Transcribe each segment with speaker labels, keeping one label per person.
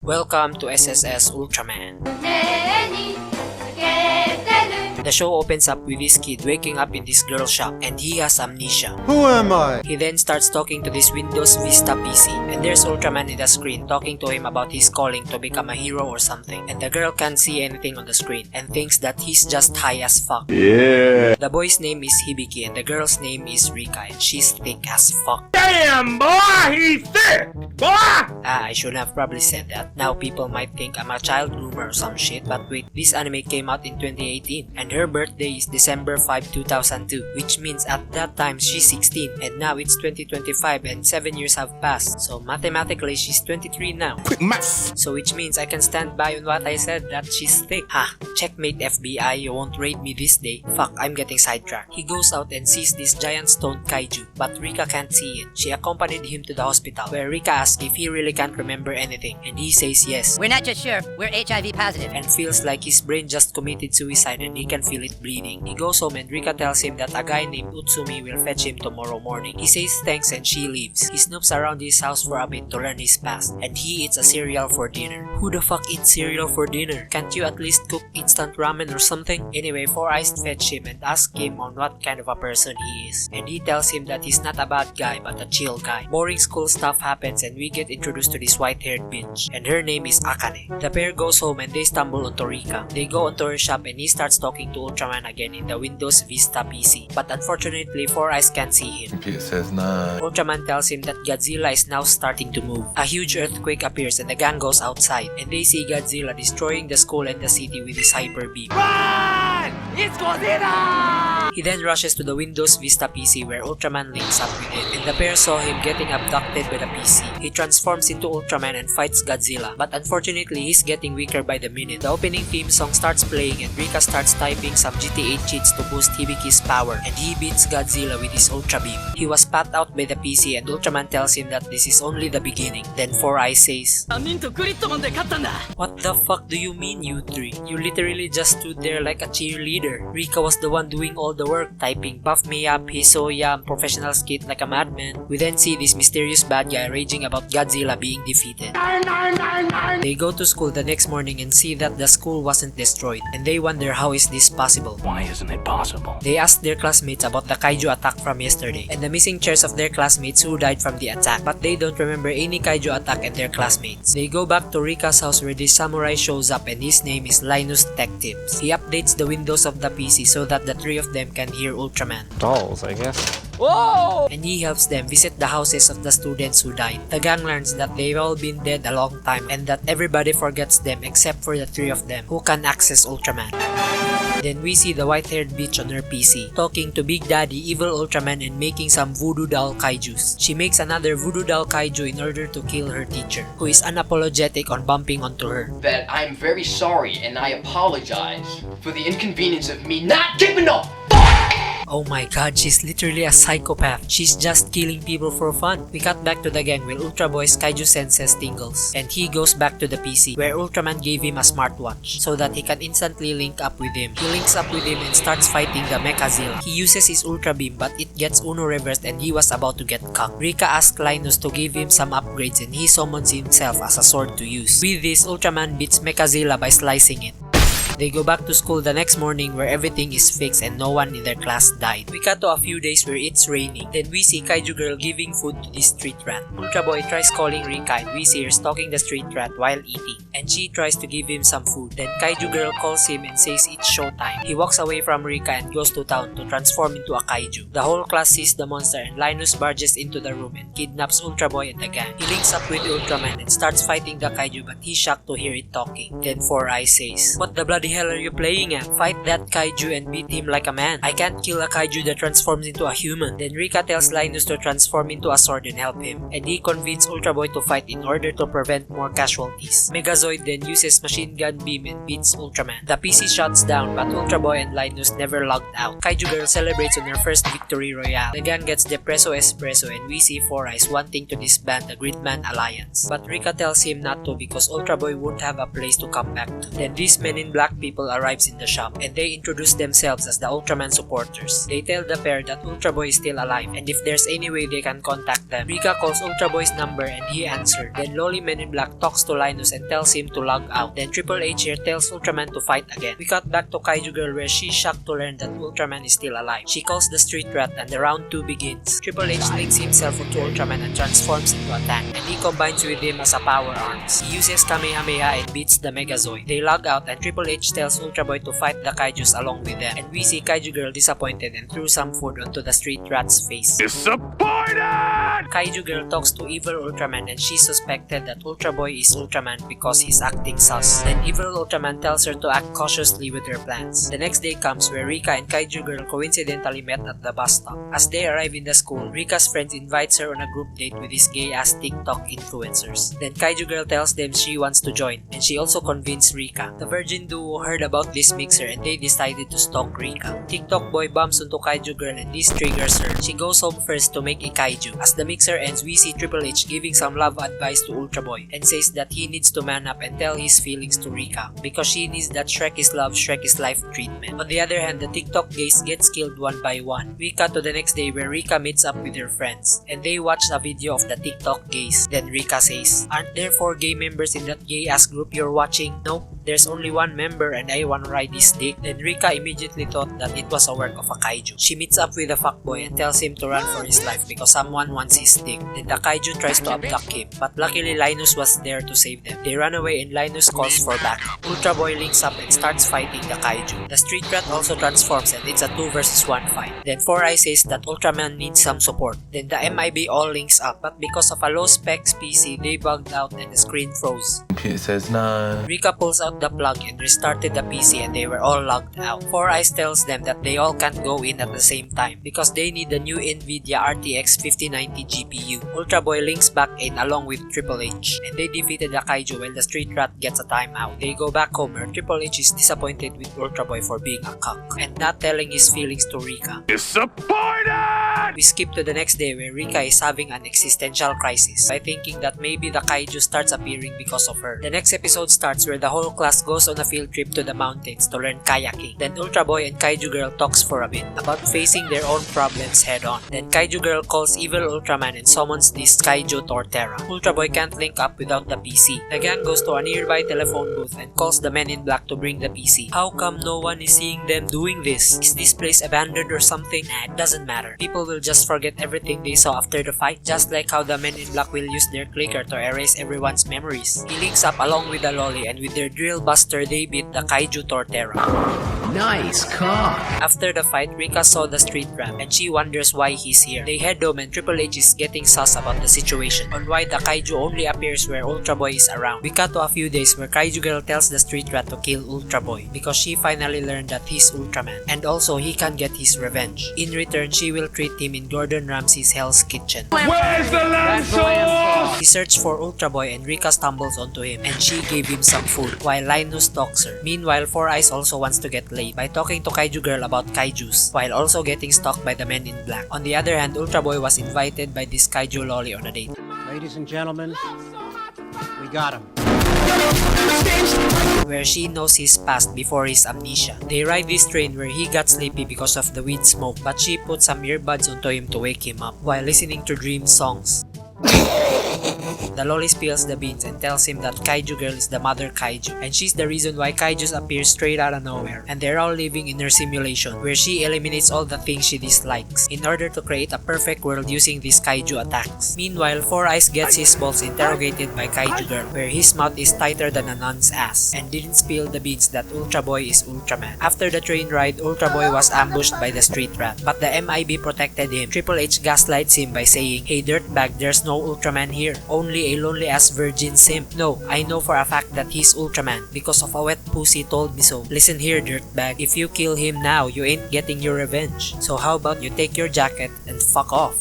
Speaker 1: Welcome to SSS Ultraman. The show opens up with this kid waking up in this girl's shop and he has amnesia.
Speaker 2: Who am I?
Speaker 1: He then starts talking to this Windows Vista PC and there's Ultraman in the screen talking to him about his calling to become a hero or something, and the girl can't see anything on the screen and thinks that he's just high as fuck.
Speaker 2: Yeah.
Speaker 1: The boy's name is Hibiki and the girl's name is Rika and she's thick as fuck.
Speaker 2: Damn, boy, he's thick, boy!
Speaker 1: I should have probably said that. Now people might think I'm a child groomer or some shit, but wait, this anime came out in 2018 and her birthday is December 5, 2002, which means at that time she's 16 and now it's 2025 and 7 years have passed, so mathematically she's 23 now.
Speaker 2: Quick maths!
Speaker 1: So which means I can stand by on what I said, that she's thick. Ha! Checkmate FBI, you won't raid me this day. Fuck, I'm getting sidetracked. He goes out and sees this giant stone kaiju, but Rika can't see it. She accompanied him to the hospital, where Rika asks if he really can't remember anything, and he says yes.
Speaker 3: We're not just sure, we're HIV positive.
Speaker 1: And feels like his brain just committed suicide and he can feel it bleeding. He goes home and Rika tells him that a guy named Utsumi will fetch him tomorrow morning. He says thanks and she leaves. He snoops around his house for a bit to learn his past, and he eats a cereal for dinner. Who the fuck eats cereal for dinner? Can't you at least cook instant ramen or something? Anyway, Four Eyes fetch him and ask him on what kind of a person he is, and he tells him that he's not a bad guy but a chill guy. Boring school stuff happens and we get introduced to this white-haired bitch, and her name is Akane. The pair goes home and they stumble onto Rika. They go onto her shop and he starts talking to Ultraman again in the Windows Vista PC, but unfortunately Four Eyes can't see him.
Speaker 2: It says nah.
Speaker 1: Ultraman tells him that Godzilla is now starting to move. A huge earthquake appears and the gang goes outside, and they see Godzilla destroying the school and the city with his hyper beam.
Speaker 3: Run! It's Godzilla!
Speaker 1: He then rushes to the Windows Vista PC where Ultraman links up with him, and the pair saw him getting abducted by the PC. He transforms into Ultraman and fights Godzilla, but unfortunately he's getting weaker by the minute. The opening theme song starts playing and Rika starts typing some GTA cheats to boost Hibiki's power, and he beats Godzilla with his Ultra Beam. He was spat out by the PC and Ultraman tells him that this is only the beginning. Then Four Eyes says, "What the fuck do you mean, you three? You literally just stood there like a cheerleader. Rika was the one doing all the work, typing buff me up, he's so young, professional skit like a madman." We then see this mysterious bad guy raging about Godzilla being defeated. They go to school the next morning and see that the school wasn't destroyed, and they wonder how is this possible.
Speaker 4: Why isn't it possible?
Speaker 1: They ask their classmates about the kaiju attack from yesterday and the missing chairs of their classmates who died from the attack, but they don't remember any kaiju attack and their classmates. They go back to Rika's house where this samurai shows up and his name is Linus Tech Tips. He updates the windows of the PC so that the three of them can hear Ultraman.
Speaker 2: Dolls, I guess.
Speaker 3: Whoa!
Speaker 1: And he helps them visit the houses of the students who died. The gang learns that they've all been dead a long time and that everybody forgets them except for the three of them who can access Ultraman. Then we see the white-haired bitch on her PC, talking to Big Daddy Evil Ultraman and making some voodoo doll kaijus. She makes another voodoo doll kaiju in order to kill her teacher, who is unapologetic on bumping onto her.
Speaker 5: That I'm very sorry and I apologize for the inconvenience of me not giving a
Speaker 1: Oh my god, she's literally a psychopath. She's just killing people for fun. We cut back to the gang where Ultra Boy's kaiju senses tingles, and he goes back to the PC where Ultraman gave him a smartwatch so that he can instantly link up with him. He links up with him and starts fighting the Mechazilla. He uses his Ultra Beam but it gets Uno reversed and he was about to get cocked. Rika asks Linus to give him some upgrades and he summons himself as a sword to use. With this, Ultraman beats Mechazilla by slicing it. They go back to school the next morning where everything is fixed and no one in their class died. We cut to a few days where it's raining. Then we see Kaiju Girl giving food to this street rat. Ultra Boy tries calling Rika and we see her stalking the street rat while eating, and she tries to give him some food. Then Kaiju Girl calls him and says it's showtime. He walks away from Rika and goes to town to transform into a kaiju. The whole class sees the monster and Linus barges into the room and kidnaps Ultra Boy and the gang. He links up with Ultraman and starts fighting the kaiju but he's shocked to hear it talking. Then Four Eyes says, "What the bloody hell are you playing at? Fight that kaiju and beat him like a man. I can't kill a kaiju that transforms into a human." Then Rika tells Linus to transform into a sword and help him, and he convinces Ultra Boy to fight in order to prevent more casualties. Megazoid then uses machine gun beam and beats Ultraman. The PC shuts down but Ultra Boy and Linus never logged out. Kaiju Girl celebrates on her first victory royale. The gang gets Depresso Espresso and we see Four Eyes wanting to disband the Gridman Alliance, but Rika tells him not to because Ultra Boy won't have a place to come back to. Then these men in black people arrives in the shop, and they introduce themselves as the Ultraman supporters. They tell the pair that Ultra Boy is still alive, and if there's any way they can contact them. Rika calls Ultra Boy's number and he answered. Then Loli Men in Black talks to Linus and tells him to log out. Then Triple H here tells Ultraman to fight again. We cut back to Kaiju Girl where she's shocked to learn that Ultraman is still alive. She calls the Street Rat and the round 2 begins. Triple H links himself into Ultraman and transforms into a tank, and he combines with him as a power arms. He uses Kamehameha and beats the Megazoid. They log out and Triple H tells Ultra Boy to fight the Kaijus along with them, and we see Kaiju Girl disappointed and threw some food onto the Street Rat's face.
Speaker 2: Disappointed!
Speaker 1: Kaiju Girl talks to Evil Ultraman and she suspected that Ultra Boy is Ultraman because he's acting sus. Then Evil Ultraman tells her to act cautiously with her plans. The next day comes where Rika and Kaiju Girl coincidentally met at the bus stop. As they arrive in the school, Rika's friend invites her on a group date with his gay-ass TikTok influencers. Then Kaiju Girl tells them she wants to join, and she also convinced Rika. The virgin duo heard about this mixer and they decided to stalk Rika. TikTok Boy bumps into Kaiju Girl and this triggers her. She goes home first to make a kaiju. As the mixer ends, we see Triple H giving some love advice to Ultra Boy and says that he needs to man up and tell his feelings to Rika because she needs that Shrek is love, Shrek is life treatment. On the other hand, the TikTok gays gets killed one by one. We cut to the next day where Rika meets up with her friends and they watch a video of the TikTok gays. Then Rika says, "Aren't there 4 gay members in that gay ass group you're watching?" "Nope, there's only 1 member and I wanna ride his dick." Then Rika immediately thought that it was a work of a kaiju. She meets up with a fuckboy and tells him to run for his life because someone wants his dick. Then the kaiju tries to abduct him, but luckily Linus was there to save them. They run away and Linus calls for backup. Ultra Boy links up and starts fighting the kaiju. The Street Rat also transforms and it's a 2 versus 1 fight. Then 4-Eye says that Ultraman needs some support. Then the MIB all links up, but because of a low specs PC, they bugged out and the screen froze.
Speaker 2: It says no.
Speaker 1: Rika pulls out the plug and restarted the PC and they were all logged out. 4-Eyes tells them that they all can't go in at the same time because they need the new Nvidia RTX 5090 GPU. Ultra Boy links back in along with Triple H and they defeated the kaiju while the Street Rat gets a timeout. They go back home where Triple H is disappointed with Ultra Boy for being a cuck and not telling his feelings to Rika.
Speaker 2: Disappointed!
Speaker 1: We skip to the next day where Rika is having an existential crisis by thinking that maybe the kaiju starts appearing because of her. The next episode starts where the whole class goes on a field trip to the mountains to learn kayaking. Then Ultra Boy and Kaiju Girl talks for a bit about facing their own problems head on. Then Kaiju Girl calls Evil Ultraman and summons this Kaiju Torterra. Ultra Boy can't link up without the PC. The gang goes to a nearby telephone booth and calls the Men in Black to bring the PC. How come no one is seeing them doing this? Is this place abandoned or something? Nah, it doesn't matter. People will just forget everything they saw after the fight, just like how the Men in Black will use their clicker to erase everyone's memories. He links up along with the Loli and with their drill buster they beat the Kaiju Torterra.
Speaker 3: Nice cock.
Speaker 1: After the fight, Rika saw the Street Rat and she wonders why he's here. They head home and Triple H is getting sus about the situation on why the kaiju only appears where Ultra Boy is around. We cut to a few days where Kaiju Girl tells the Street Rat to kill Ultra Boy because she finally learned that he's Ultraman and also he can get his revenge. In return, she will treat him in Gordon Ramsay's Hell's Kitchen.
Speaker 2: Where's the lamb sauce?
Speaker 1: He searched for Ultra Boy and Rika stumbles onto him and she gave him some food while Linus stalks her. Meanwhile, 4-Eyes also wants to get laid by talking to Kaiju Girl about kaijus while also getting stalked by the Men in Black. On the other hand, Ultra Boy was invited by this kaiju loli on a date.
Speaker 4: Ladies and gentlemen, we got him.
Speaker 1: Where she knows his past before his amnesia. They ride this train where he got sleepy because of the weed smoke, but she put some earbuds onto him to wake him up while listening to dream songs. The loli spills the beans and tells him that Kaiju Girl is the mother kaiju and she's the reason why kaijus appear straight out of nowhere, and they're all living in her simulation where she eliminates all the things she dislikes in order to create a perfect world using these kaiju attacks. Meanwhile, 4-Eyes gets his balls interrogated by Kaiju Girl where his mouth is tighter than a nun's ass and didn't spill the beans that Ultra Boy is Ultraman. After the train ride, Ultra Boy was ambushed by the Street Rat, but the MIB protected him. Triple H gaslights him by saying, "Hey dirtbag, there's no Ultraman here, only a lonely ass virgin simp. No, I know for a fact that he's Ultraman because of a wet pussy told me so. Listen here dirtbag, if you kill him now, you ain't getting your revenge. So how about you take your jacket and fuck off?"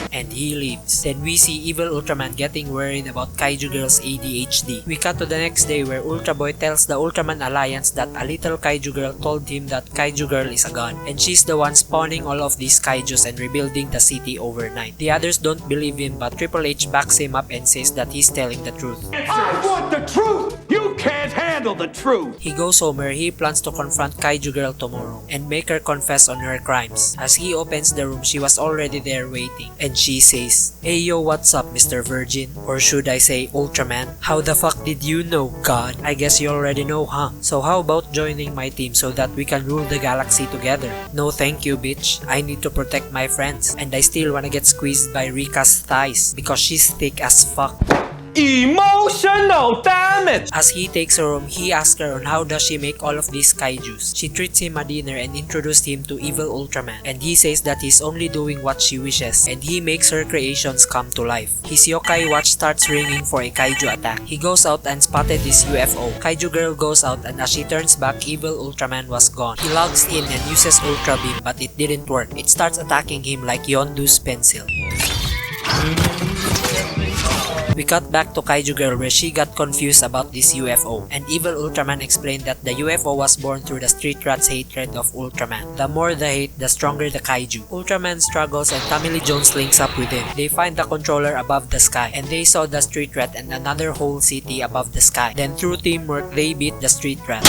Speaker 1: And he leaves. Then we see Evil Ultraman getting worried about Kaiju Girl's ADHD. We cut to the next day where Ultra Boy tells the Ultraman Alliance that a little Kaiju Girl told him that Kaiju Girl is a god and she's the one spawning all of these kaijus and rebuilding the city overnight. The others don't believe him, but Triple H backs him up and says that he's telling the truth.
Speaker 2: I want the truth! You can't handle handle the truth.
Speaker 1: He goes home where he plans to confront Kaiju Girl tomorrow and make her confess on her crimes. As he opens the room, she was already there waiting, and she says, "Hey yo, what's up, Mr. Virgin? Or should I say Ultraman? How the fuck did you know, God? I guess you already know, huh? So how about joining my team so that we can rule the galaxy together?" "No thank you, bitch. I need to protect my friends, and I still wanna get squeezed by Rika's thighs because she's thick as fuck."
Speaker 2: Emotional damage.
Speaker 1: As he takes her home, he asks her on how does she make all of these kaijus. She treats him a dinner and introduced him to evil Ultraman, and he says that he's only doing what she wishes, and he makes her creations come to life. His yokai watch starts ringing for a kaiju attack. He goes out and spotted this UFO. Kaiju Girl goes out, and as she turns back, evil Ultraman was gone. He logs in and uses Ultra Beam, but it didn't work. It starts attacking him like Yondu's pencil. We cut back to Kaiju Girl where she got confused about this UFO, and evil Ultraman explained that the UFO was born through the street rat's hatred of Ultraman. The more the hate, the stronger the kaiju. Ultraman struggles and Tommy Lee Jones links up with him. They find the controller above the sky, and they saw the street rat and another whole city above the sky. Then through teamwork, they beat the street rat.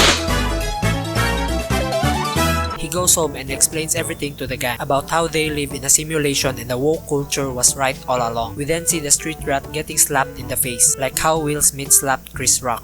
Speaker 1: He goes home and explains everything to the gang about how they live in a simulation and the woke culture was right all along. We then see the street rat getting slapped in the face, like how Will Smith slapped Chris Rock.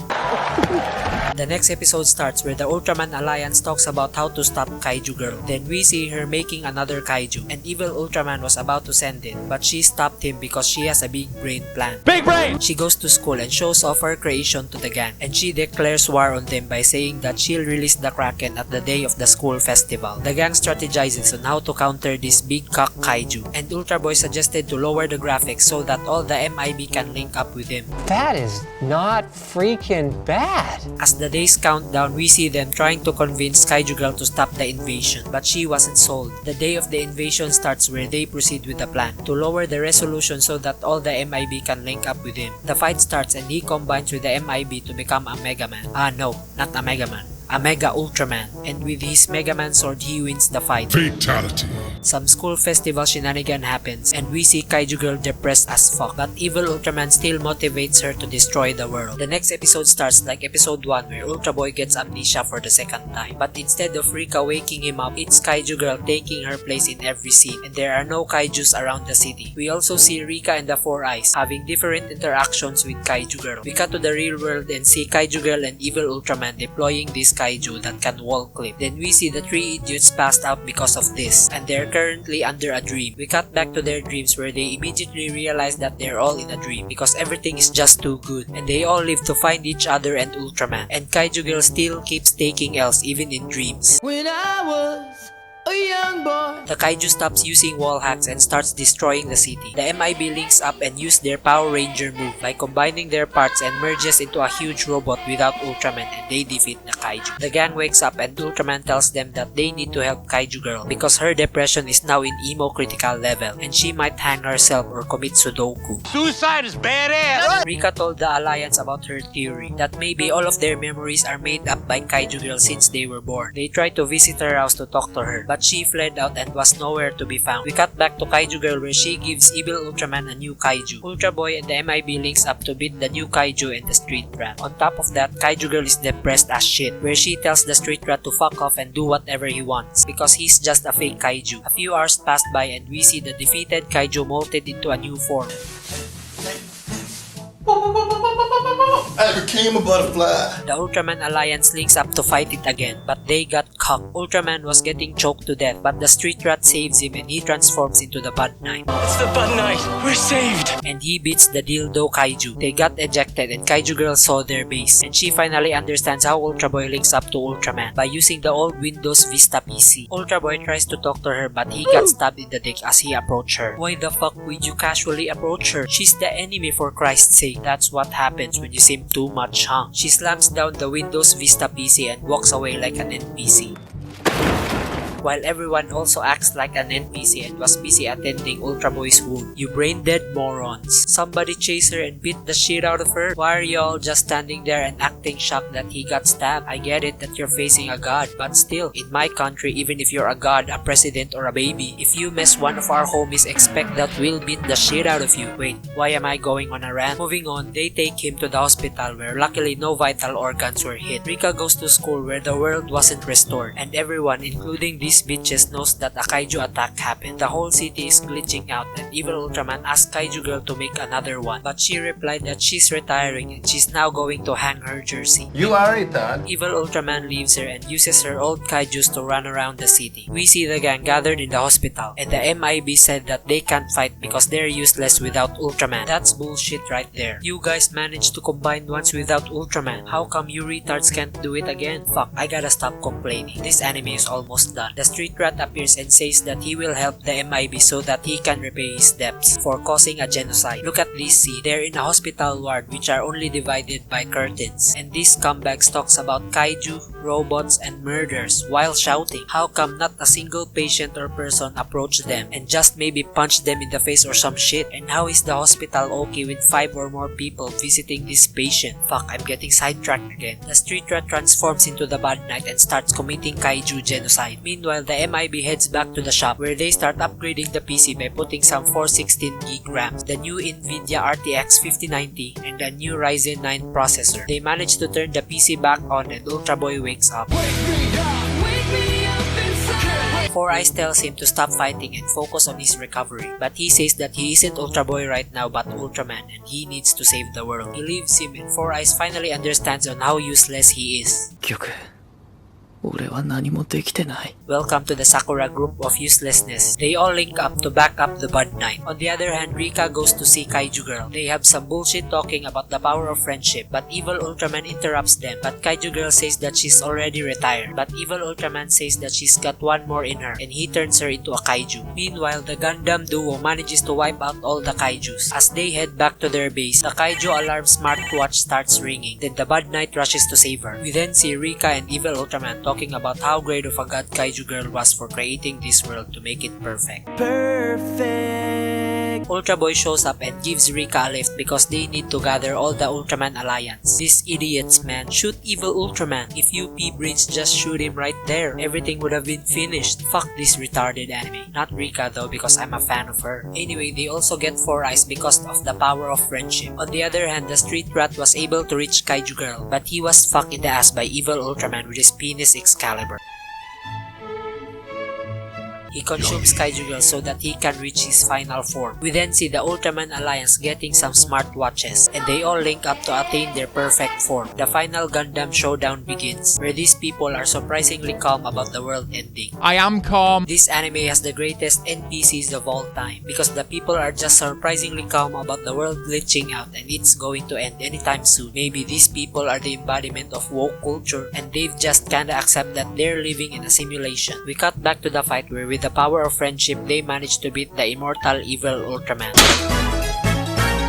Speaker 1: The next episode starts where the Ultraman Alliance talks about how to stop Kaiju Girl. Then we see her making another kaiju, and evil Ultraman was about to send it, but she stopped him because she has a big brain plan.
Speaker 2: Big brain!
Speaker 1: She goes to school and shows off her creation to the gang, and she declares war on them by saying that she'll release the Kraken at the day of the school festival. The gang strategizes on how to counter this big cock kaiju, and Ultra Boy suggested to lower the graphics so that all the MIB can link up with him.
Speaker 4: That is not freaking bad.
Speaker 1: As the days count down, we see them trying to convince Kaiju Girl to stop the invasion, but she wasn't sold. The day of the invasion starts where they proceed with the plan to lower the resolution so that all the MIB can link up with him. The fight starts and he combines with the MIB to become a Mega Man. No, not a Mega Man. A Mega Ultraman, and with his Mega Man sword he wins the fight.
Speaker 6: Fatality.
Speaker 1: Some school festival shenanigan happens, and we see Kaiju Girl depressed as fuck, but evil Ultraman still motivates her to destroy the world. The next episode starts like episode 1 where Ultra Boy gets amnesia for the second time, but instead of Rika waking him up, it's Kaiju Girl taking her place in every scene, and there are no kaijus around the city. We also see Rika and the Four Eyes having different interactions with Kaiju Girl. We cut to the real world and see Kaiju Girl and evil Ultraman deploying this kaiju that can wall clip. Then we see the three idiots passed out because of this, and they're currently under a dream. We cut back to their dreams where they immediately realize that they're all in a dream because everything is just too good, and they all live to find each other and Ultraman. And Kaiju Girl still keeps taking L's even in dreams.
Speaker 7: When I was a young boy.
Speaker 1: The kaiju stops using wall hacks and starts destroying the city. The MIB links up and use their Power Ranger move by combining their parts and merges into a huge robot without Ultraman, and they defeat the kaiju. The gang wakes up and Ultraman tells them that they need to help Kaiju Girl because her depression is now in emo critical level and she might hang herself or commit Sudoku.
Speaker 2: Suicide is badass.
Speaker 1: Rika told the Alliance about her theory that maybe all of their memories are made up by Kaiju Girl since they were born. They tried to visit her house to talk to her, but she fled out and was nowhere to be found. We cut back to Kaiju Girl where she gives evil Ultraman a new kaiju. Ultra Boy and the MIB links up to beat the new kaiju and the street rat. On top of that, Kaiju Girl is depressed as shit, where she tells the street rat to fuck off and do whatever he wants because he's just a fake kaiju. A few hours pass by and we see the defeated kaiju molted into a new form.
Speaker 6: I became a butterfly.
Speaker 1: The Ultraman Alliance links up to fight it again, but they got cocked. Ultraman was getting choked to death, but the street rat saves him and he transforms into the Bud Knight.
Speaker 2: It's the Bud Knight. We're saved.
Speaker 1: And he beats the Dildo Kaiju. They got ejected and Kaiju Girl saw their base, and she finally understands how Ultra Boy links up to Ultraman by using the old Windows Vista PC. Ultra Boy tries to talk to her, but he got stabbed in the dick as he approached her. Why the fuck would you casually approach her? She's the enemy, for Christ's sake. That's what happens when you simp too much, huh? She slams down the Windows Vista PC and walks away like an NPC. while everyone also acts like an NPC and was busy attending Ultra Boy's wound. You brain dead morons. Somebody chased her and beat the shit out of her. Why are y'all just standing there and acting shocked that he got stabbed? I get it that you're facing a god, but still, in my country, even if you're a god, a president, or a baby, if you mess one of our homies, expect that we'll beat the shit out of you. Wait, why am I going on a rant? Moving on, they take him to the hospital where luckily no vital organs were hit. Rika goes to school where the world wasn't restored, and everyone, including these bitches, knows that a kaiju attack happened. The whole city is glitching out, and evil Ultraman asked Kaiju Girl to make another one, but she replied that she's retiring and she's now going to hang her jersey.
Speaker 6: You are it, Dad.
Speaker 1: Evil Ultraman leaves her and uses her old kaijus to run around the city. We see the gang gathered in the hospital, and the MIB said that they can't fight because they're useless without Ultraman. That's bullshit right there. You guys managed to combine once without Ultraman. How come you retards can't do it again? Fuck, I gotta stop complaining. This anime is almost done. The street rat appears and says that he will help the MIB so that he can repay his debts for causing a genocide. Look at this scene. They're in a hospital ward which are only divided by curtains, and these scumbags talks about kaiju, robots, and murders while shouting. How come not a single patient or person approached them and just maybe punched them in the face or some shit? And how is the hospital okay with 5 or more people visiting this patient? Fuck, I'm getting sidetracked again. The street rat transforms into the Bad Knight and starts committing kaiju genocide. Meanwhile, the MIB heads back to the shop where they start upgrading the PC by putting some 416GB RAMs, the new Nvidia RTX 5090, and the new Ryzen 9 processor. They manage to turn the PC back on and Ultra Boy wakes up. 4 Eyes tells him to stop fighting and focus on his recovery, but he says that he isn't Ultra Boy right now but Ultraman and he needs to save the world. He leaves him and 4 Eyes finally understands on how useless he is.
Speaker 3: 俺は何もできてない。
Speaker 1: Welcome to the Sakura group of uselessness. They all link up to back up the Bad Knight. On the other hand, Rika goes to see Kaiju Girl. They have some bullshit talking about the power of friendship, but evil Ultraman interrupts them. But Kaiju Girl says that she's already retired. But evil Ultraman says that she's got one more in her, and he turns her into a kaiju. Meanwhile, the Gundam duo manages to wipe out all the kaijus. As they head back to their base, the kaiju alarm smartwatch starts ringing. Then the Bad Knight rushes to save her. We then see Rika and evil Ultraman talking about how great of a god Kaiju Girl was for creating this world to make it perfect. Ultra Boy shows up and gives Rika a lift because they need to gather all the Ultraman Alliance. These idiots, man. Shoot evil Ultraman. If UP Breeds just shoot him right there, everything would have been finished. Fuck this retarded anime. Not Rika though because I'm a fan of her. Anyway, they also get 4 Eyes because of the power of friendship. On the other hand, the street rat was able to reach Kaiju Girl, but he was fucked in the ass by evil Ultraman with his penis Excalibur. He consumes Kaiju Girl so that he can reach his final form. We then see the Ultraman Alliance getting some smartwatches, and they all link up to attain their perfect form. The final Gundam showdown begins, where these people are surprisingly calm about the world ending.
Speaker 8: I am calm.
Speaker 1: This anime has the greatest NPCs of all time, because the people are just surprisingly calm about the world glitching out and it's going to end anytime soon. Maybe these people are the embodiment of woke culture, and they've just kinda accept that they're living in a simulation. We cut back to the fight where with the power of friendship, they managed to beat the immortal evil Ultraman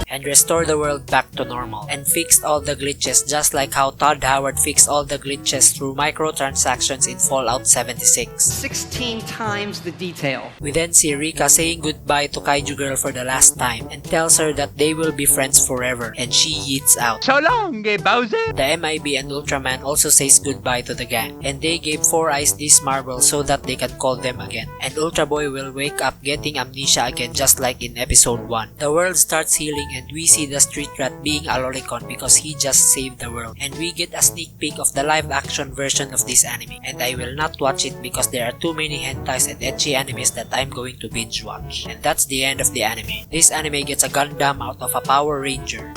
Speaker 1: and restore the world back to normal, and fixed all the glitches just like how Todd Howard fixed all the glitches through microtransactions in Fallout 76.
Speaker 4: 16 times the detail.
Speaker 1: We then see Rika saying goodbye to Kaiju Girl for the last time and tells her that they will be friends forever, and she yeets out.
Speaker 8: So long, Bowser.
Speaker 1: The MIB and Ultraman also says goodbye to the gang, and they gave 4 Eyes this marble so that they can call them again, and Ultra Boy will wake up getting amnesia again just like in episode 1. The world starts healing and we see the street rat being a lolicon because he just saved the world, and we get a sneak peek of the live action version of this anime, and I will not watch it because there are too many hentais and ecchi animes that I'm going to binge watch. And that's the end of the anime. This anime gets a Gundam out of a Power Ranger.